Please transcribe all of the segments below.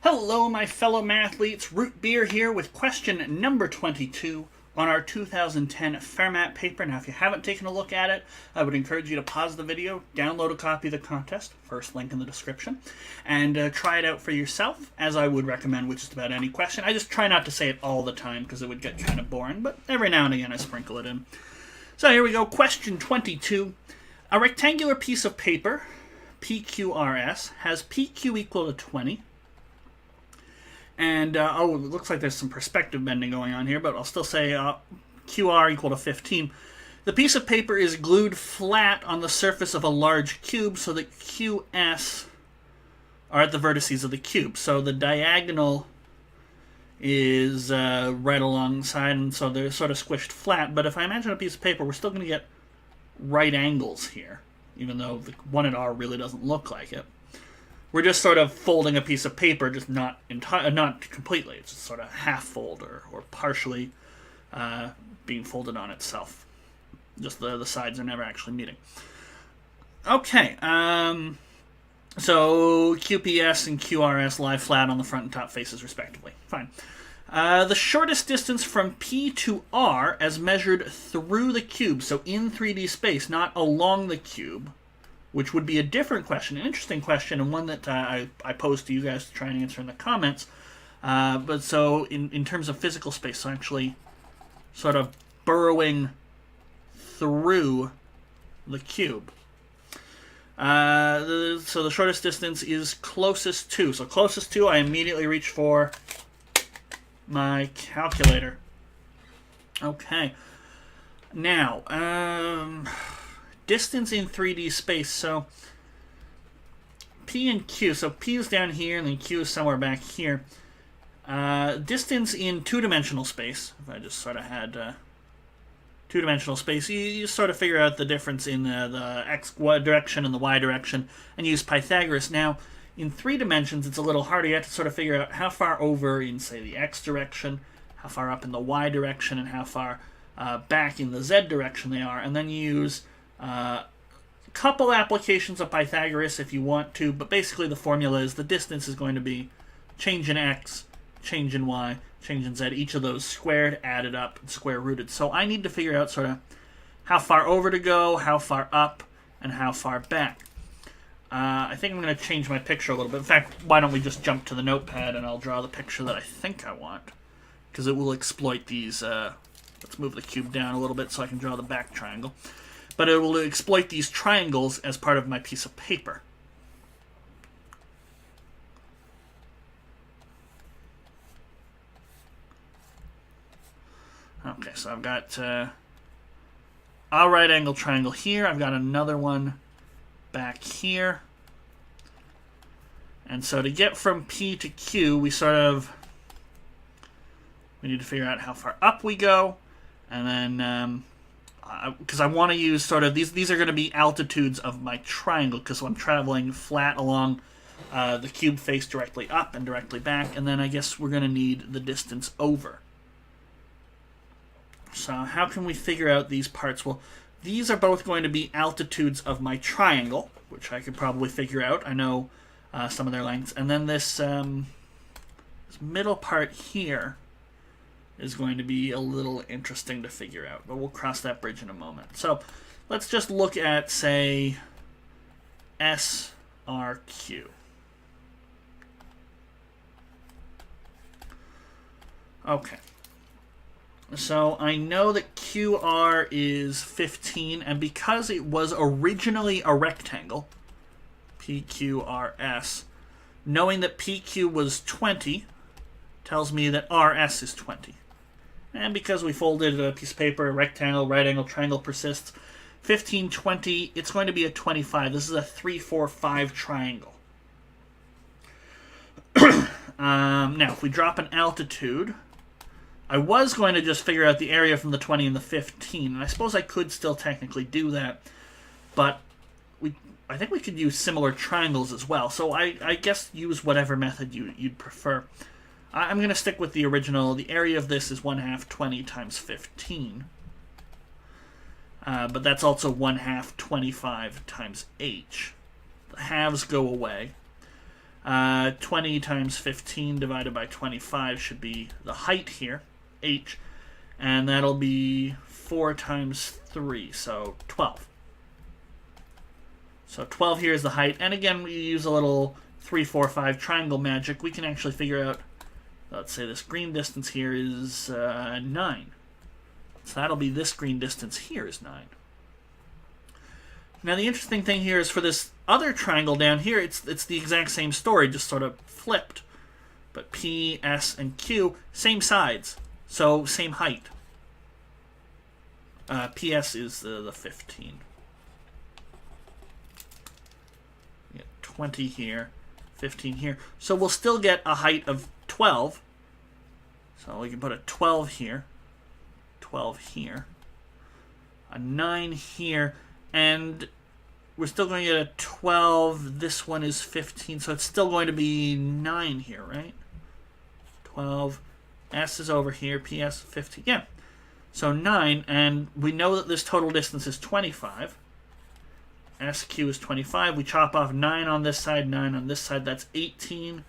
Hello, my fellow mathletes. Root Beer here with question number 22 on our 2010 Fermat paper. Now, if you haven't taken a look at it, I would encourage you to pause the video, download a copy of the contest, first link in the description, and try it out for yourself, as I would recommend with just about any question. I just try not to say it all the time because it would get kind of boring, but every now and again I sprinkle it in. So here we go, question 22. A rectangular piece of paper, PQRS, has PQ equal to 20. And, it looks like there's some perspective bending going on here, but I'll still say QR equal to 15. The piece of paper is glued flat on the surface of a large cube so that QS are at the vertices of the cube. So the diagonal is right alongside, and so they're sort of squished flat. But if I imagine a piece of paper, we're still going to get right angles here, even though the one at R really doesn't look like it. We're just sort of folding a piece of paper, just not completely. It's just sort of half fold or partially being folded on itself. Just the sides are never actually meeting. Okay, so QPS and QRS lie flat on the front and top faces, respectively. Fine. The shortest distance from P to R as measured through the cube, so in 3D space, not along the cube, which would be a different question, an interesting question, and one that I posed to you guys to try and answer in the comments. But so in terms of physical space, so actually sort of burrowing through the cube. So the shortest distance is closest to. So closest to, I immediately reach for my calculator. Okay. Now, distance in 3D space, so P and Q, so P is down here and then Q is somewhere back here. Distance in two-dimensional space, if I just sort of had two-dimensional space, you sort of figure out the difference in the X direction and the Y direction and use Pythagoras. Now, in 3 dimensions, it's a little harder. You have to sort of figure out how far over in, say, the X direction, how far up in the Y direction, and how far back in the Z direction they are, and then you use a couple applications of Pythagoras if you want to, but basically the formula is the distance is going to be change in X, change in Y, change in Z, each of those squared, added up, and square rooted. So I need to figure out sort of how far over to go, how far up, and how far back. I think I'm going to change my picture a little bit. In fact, why don't we just jump to the notepad and I'll draw the picture that I think I want, because it will exploit these. Let's move the cube down a little bit so I can draw the back triangle. But it will exploit these triangles as part of my piece of paper. Okay, so I've got a right angle triangle here. I've got another one back here. And so to get from P to Q, we need to figure out how far up we go. And then because I want to use sort of, these are going to be altitudes of my triangle, because I'm traveling flat along the cube face directly up and directly back, and then I guess we're going to need the distance over. So how can we figure out these parts? Well, these are both going to be altitudes of my triangle, which I could probably figure out. I know some of their lengths. And then this middle part here is going to be a little interesting to figure out, but we'll cross that bridge in a moment. So let's just look at, say, SRQ. Okay. So I know that QR is 15, and because it was originally a rectangle, PQRS, knowing that PQ was 20 tells me that RS is 20. And because we folded a piece of paper, a rectangle, right angle, triangle persists, 15, 20, it's going to be a 25. This is a 3, 4, 5 triangle. Now, if we drop an altitude, I was going to just figure out the area from the 20 and the 15, and I suppose I could still technically do that, but I think we could use similar triangles as well, so I guess use whatever method you'd prefer. I'm going to stick with the original. The area of this is 1/2 20 times 15. But that's also 1/2 25 times h. The halves go away. 20 times 15 divided by 25 should be the height here, h, and that'll be 4 times 3, so 12. So 12 here is the height, and again, we use a little 3, 4, 5 triangle magic. We can actually figure out, let's say this green distance here is 9. So that'll be this green distance here is 9. Now the interesting thing here is for this other triangle down here, it's the exact same story, just sort of flipped. But P, S, and Q, same sides, so same height. PS is the 15. 20 here, 15 here. So we'll still get a height of 12. So we can put a 12 here, 12 here, a 9 here, and we're still going to get a 12. This one is 15, so it's still going to be 9 here, right? 12. S is over here, PS 15. Yeah. So 9, and we know that this total distance is 25. SQ is 25. We chop off 9 on this side, 9 on this side. That's 18.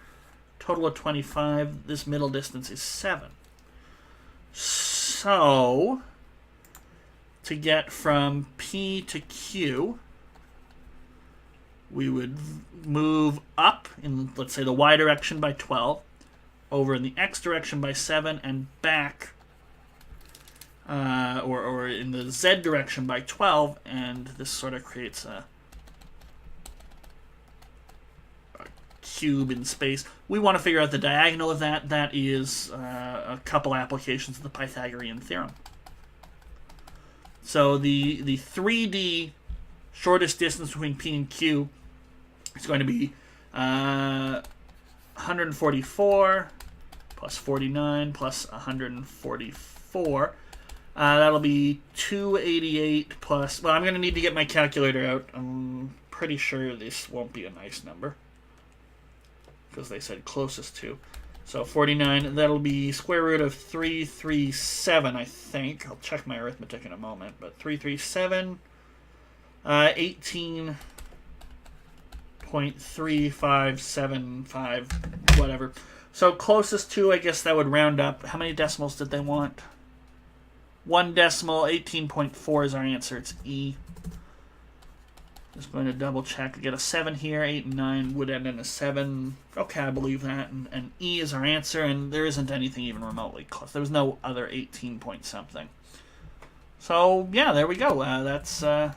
Total of 25. This middle distance is 7. So, to get from P to Q, we would move up in, let's say, the Y direction by 12, over in the X direction by 7, and back, or in the Z direction by 12, and this sort of creates a cube in space. We want to figure out the diagonal of that. That is a couple applications of the Pythagorean theorem. So the 3D shortest distance between P and Q is going to be 144 plus 49 plus 144. That'll be 288 plus... Well, I'm going to need to get my calculator out. I'm pretty sure this won't be a nice number, because they said closest to. So 49, that'll be square root of 337, I think. I'll check my arithmetic in a moment. But 337, 18.3575, whatever. So closest to, I guess that would round up. How many decimals did they want? 1 decimal, 18.4 is our answer. It's E. Just going to double check. Get a 7 here. 8 and 9 would end in a 7. Okay, I believe that. And E is our answer, and there isn't anything even remotely close. There was no other 18 point something. So, yeah, there we go. That's our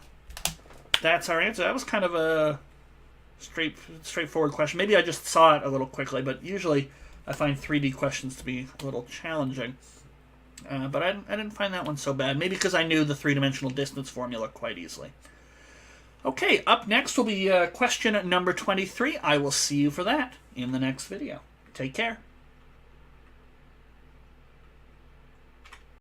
answer. That was kind of a straightforward question. Maybe I just saw it a little quickly, but usually I find 3D questions to be a little challenging. But I didn't find that one so bad. Maybe because I knew the three-dimensional distance formula quite easily. Okay, up next will be question number 23. I will see you for that in the next video. Take care.